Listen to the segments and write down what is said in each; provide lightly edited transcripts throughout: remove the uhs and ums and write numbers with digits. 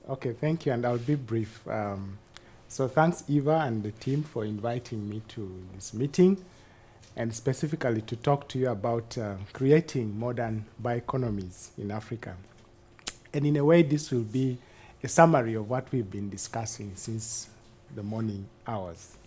Okay, thank you, and I'll be brief. So thanks, Eva and the team, for inviting me to this meeting, and specifically to talk to you about creating modern bioeconomies in Africa. And in a way, this will be a summary of what we've been discussing since the morning hours.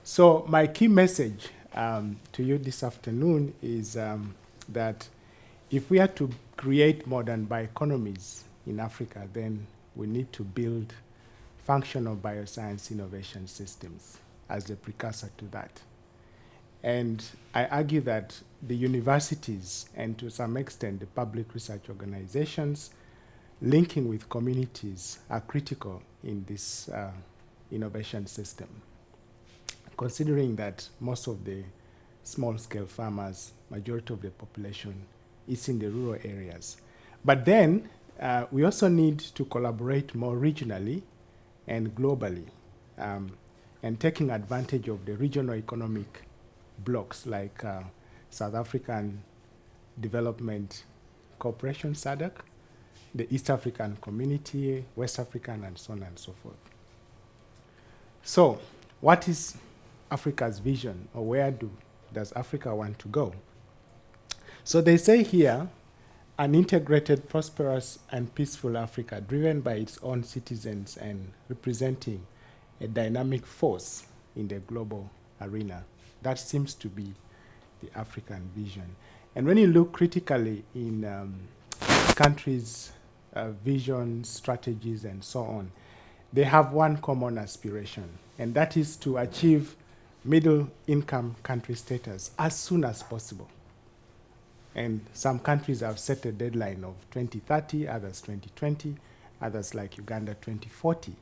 So my key message to you this afternoon is that if we are to create modern bioeconomies in Africa, then we need to build functional bioscience innovation systems as the precursor to that. And I argue that the universities and to some extent the public research organizations linking with communities are critical in this innovation system, considering that most of the small-scale farmers, majority of the population, is in the rural areas. But then we also need to collaborate more regionally and globally, and taking advantage of the regional economic blocks like South African Development Corporation, SADC, the East African Community, West African, and so on and so forth. So, what is Africa's vision, or where does Africa want to go? So they say here, an integrated, prosperous, and peaceful Africa driven by its own citizens and representing a dynamic force in the global arena. That seems to be the African vision. And when you look critically in countries' visions, strategies, and so on, they have one common aspiration, and that is to achieve middle-income country status as soon as possible. And some countries have set a deadline of 2030, others 2020, others like Uganda 2040.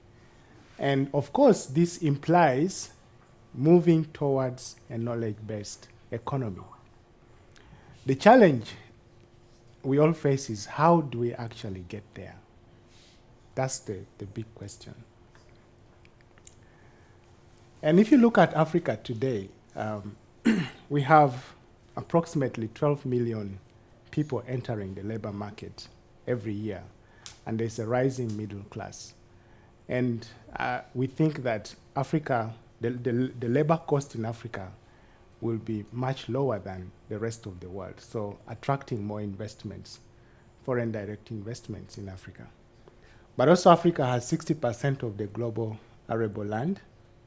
And of course, this implies moving towards a knowledge-based economy. The challenge we all face is, how do we actually get there? That's the big question. And if you look at Africa today, we have approximately 12 million people entering the labor market every year, and there's a rising middle class. And we think that Africa, the labor cost in Africa will be much lower than the rest of the world, so attracting more investments, foreign direct investments in Africa. But also Africa has 60% of the global arable land,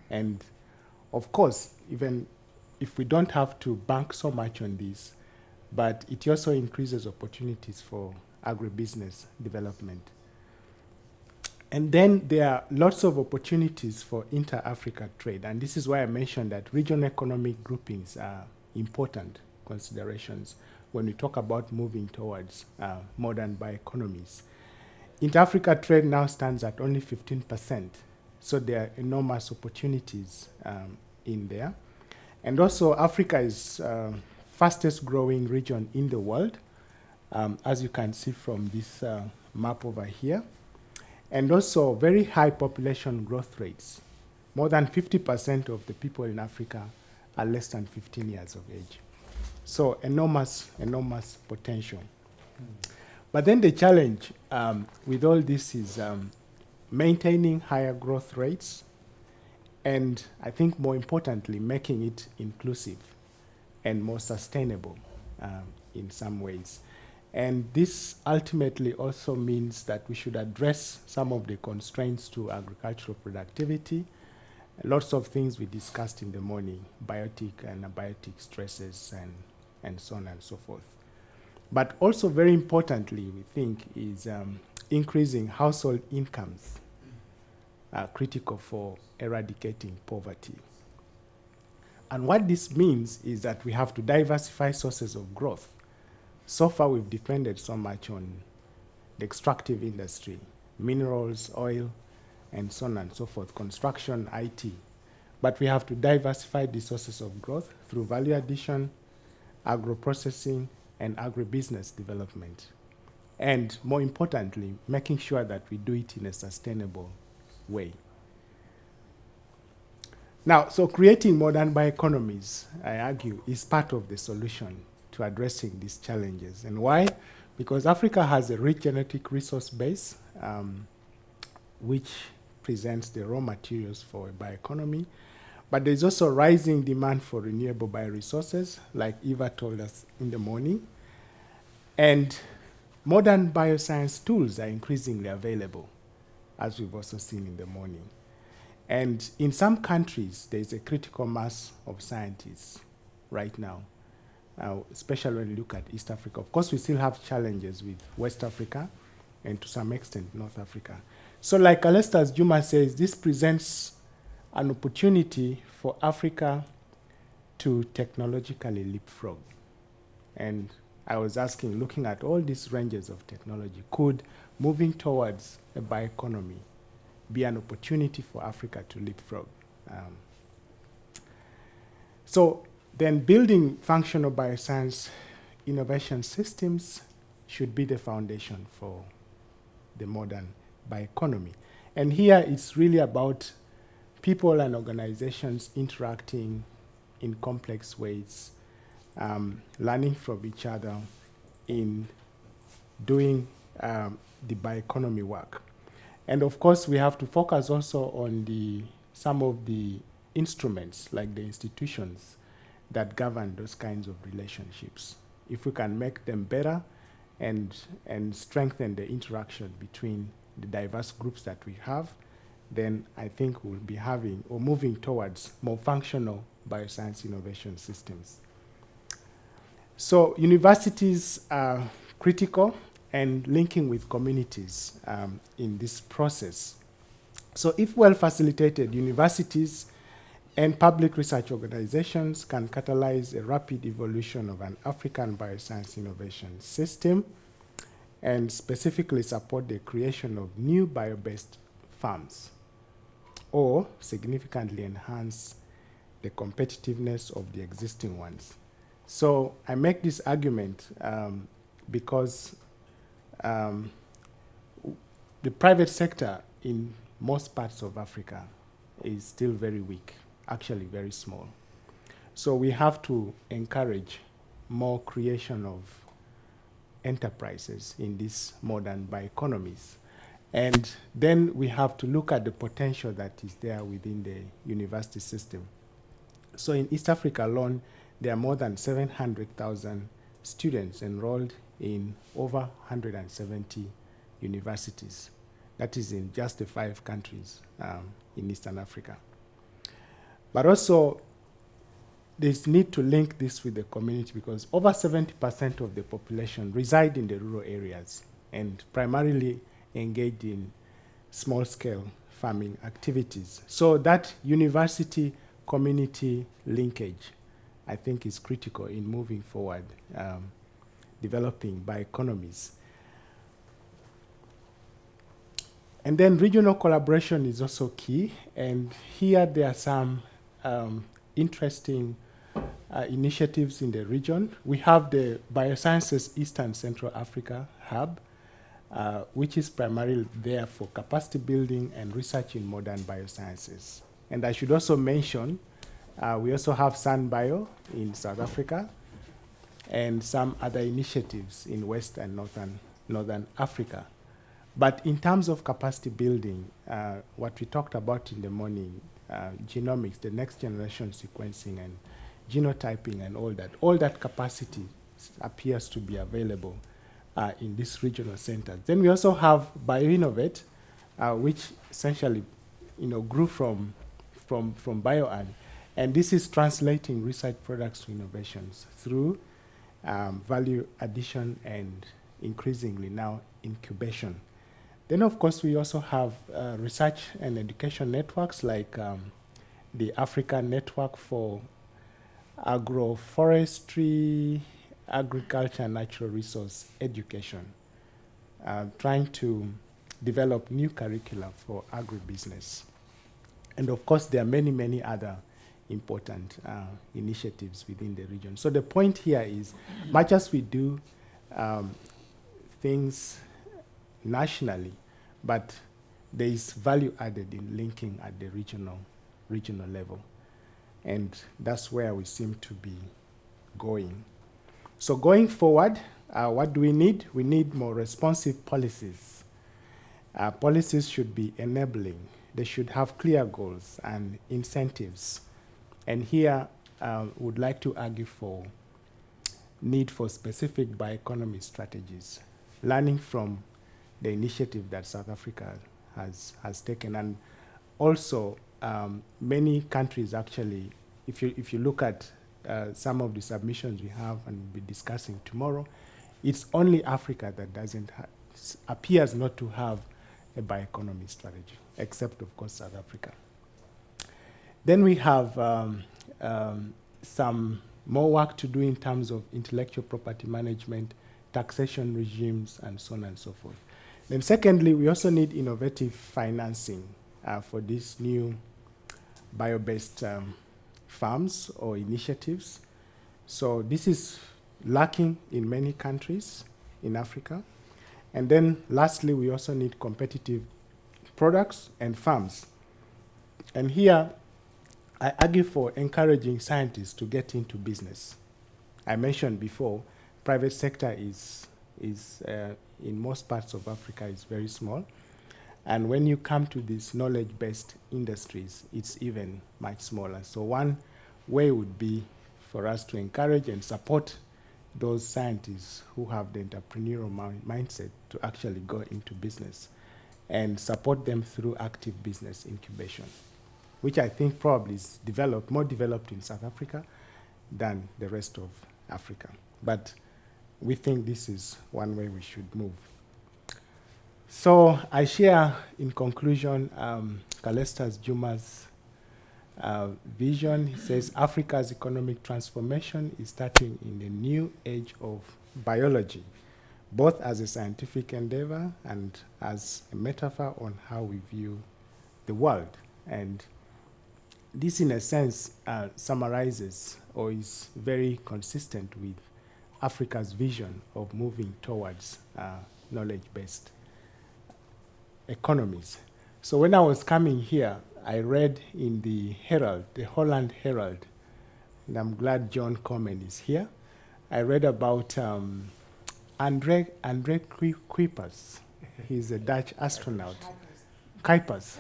and of course, even if we don't have to bank so much on this, but it also increases opportunities for agribusiness development. And then there are lots of opportunities for inter-Africa trade, and this is why I mentioned that regional economic groupings are important considerations when we talk about moving towards modern bioeconomies. Inter-Africa trade now stands at only 15%, so there are enormous opportunities in there. And also, Africa is fastest growing region in the world, as you can see from this map over here. And also very high population growth rates. More than 50% of the people in Africa are less than 15 years of age. So enormous potential. But then the challenge with all this is maintaining higher growth rates, and I think more importantly, making it inclusive and more sustainable in some ways. And this ultimately also means that we should address some of the constraints to agricultural productivity. Lots of things we discussed in the morning, biotic and abiotic stresses and so on and so forth. But also very importantly, we think, is increasing household incomes are critical for eradicating poverty. And what this means is that we have to diversify sources of growth. So far, we've depended so much on the extractive industry, minerals, oil, and so on and so forth, construction, IT. But we have to diversify the sources of growth through value addition, agro-processing, and agribusiness development. And more importantly, making sure that we do it in a sustainable way. Now, so creating modern bioeconomies, I argue, is part of the solution to addressing these challenges. And why? Because Africa has a rich genetic resource base, which presents the raw materials for a bioeconomy. But there's also rising demand for renewable bioresources, like Eva told us in the morning. And modern bioscience tools are increasingly available, as we've also seen in the morning. And in some countries, there's a critical mass of scientists right now, especially when you look at East Africa. Of course, we still have challenges with West Africa and to some extent North Africa. So like Alesta's Juma says, this presents an opportunity for Africa to technologically leapfrog. And I was asking, looking at all these ranges of technology, could moving towards a bioeconomy be an opportunity for Africa to leapfrog? So then building functional bioscience innovation systems should be the foundation for the modern bioeconomy. And here it's really about people and organizations interacting in complex ways, learning from each other in doing the bioeconomy work. And of course, we have to focus also on some of the instruments, like the institutions that govern those kinds of relationships. If we can make them better and strengthen the interaction between the diverse groups that we have, then I think we'll be having or moving towards more functional bioscience innovation systems. So universities are critical and linking with communities in this process. So if well facilitated, universities and public research organizations can catalyze a rapid evolution of an African bioscience innovation system and specifically support the creation of new bio-based farms or significantly enhance the competitiveness of the existing ones. So I make this argument because the private sector in most parts of Africa is still very weak, actually very small. So we have to encourage more creation of enterprises in these modern bioeconomies. And then we have to look at the potential that is there within the university system. So in East Africa alone, there are more than 700,000 students enrolled in over 170 universities. That is in just the 5 countries in Eastern Africa. But also, there's need to link this with the community because over 70% of the population reside in the rural areas and primarily engaged in small-scale farming activities. So that university-community linkage, I think, is critical in moving forward, developing bioeconomies. And then regional collaboration is also key. And here there are some interesting initiatives in the region. We have the Biosciences Eastern Central Africa Hub, which is primarily there for capacity building and research in modern biosciences. And I should also mention, we also have SunBio in South Africa and some other initiatives in West and Northern Africa. But in terms of capacity building, what we talked about in the morning, genomics, the next generation sequencing and genotyping and all that capacity appears to be available in these regional centers. Then we also have BioInnovate, which essentially grew from BioAn. And this is translating research products to innovations through value addition and increasingly now incubation. Then, of course, we also have research and education networks like the African Network for Agroforestry, Agriculture, and Natural Resource Education, trying to develop new curricula for agribusiness. And, of course, there are many, many other important initiatives within the region. So the point here is, much as we do things nationally, but there is value added in linking at the regional level. And that's where we seem to be going. So going forward, what do we need? We need more responsive policies. Policies should be enabling. They should have clear goals and incentives. And here, would like to argue for need for specific bioeconomy strategies, learning from the initiative that South Africa has taken. And also, many countries actually, if you look at some of the submissions we have and we'll be discussing tomorrow, it's only Africa that appears not to have a bioeconomy strategy, except of course South Africa. Then we have some more work to do in terms of intellectual property management, taxation regimes, and so on and so forth. Then secondly, we also need innovative financing for these new bio-based farms or initiatives. So this is lacking in many countries in Africa. And then lastly, we also need competitive products and farms. And here, I argue for encouraging scientists to get into business. I mentioned before, private sector is in most parts of Africa is very small. And when you come to these knowledge-based industries, it's even much smaller. So one way would be for us to encourage and support those scientists who have the entrepreneurial mindset to actually go into business and support them through active business incubation, which I think probably is more developed in South Africa than the rest of Africa. But we think this is one way we should move. So I share, in conclusion, Calestas Juma's vision. He says Africa's economic transformation is starting in the new age of biology, both as a scientific endeavor and as a metaphor on how we view the world. And this, in a sense, summarizes or is very consistent with Africa's vision of moving towards knowledge-based economies. So when I was coming here, I read in the Herald, the Holland Herald, and I'm glad John Komen is here. I read about Andre Kuipers. He's a Dutch astronaut. Kuipers.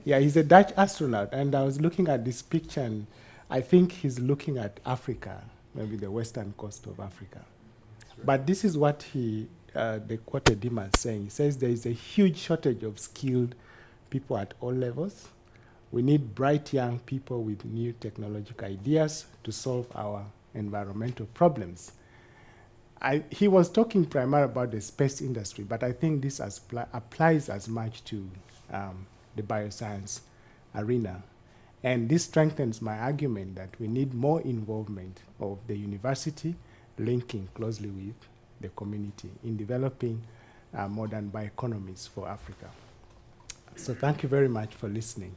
Yeah, he's a Dutch astronaut, and I was looking at this picture, and I think he's looking at Africa, maybe the western coast of Africa. Right. But this is what they quoted him as saying. He says there is a huge shortage of skilled people at all levels. We need bright young people with new technological ideas to solve our environmental problems. He was talking primarily about the space industry, but I think this applies as much to the bioscience arena. And this strengthens my argument that we need more involvement of the university linking closely with the community in developing modern bioeconomies for Africa. So thank you very much for listening.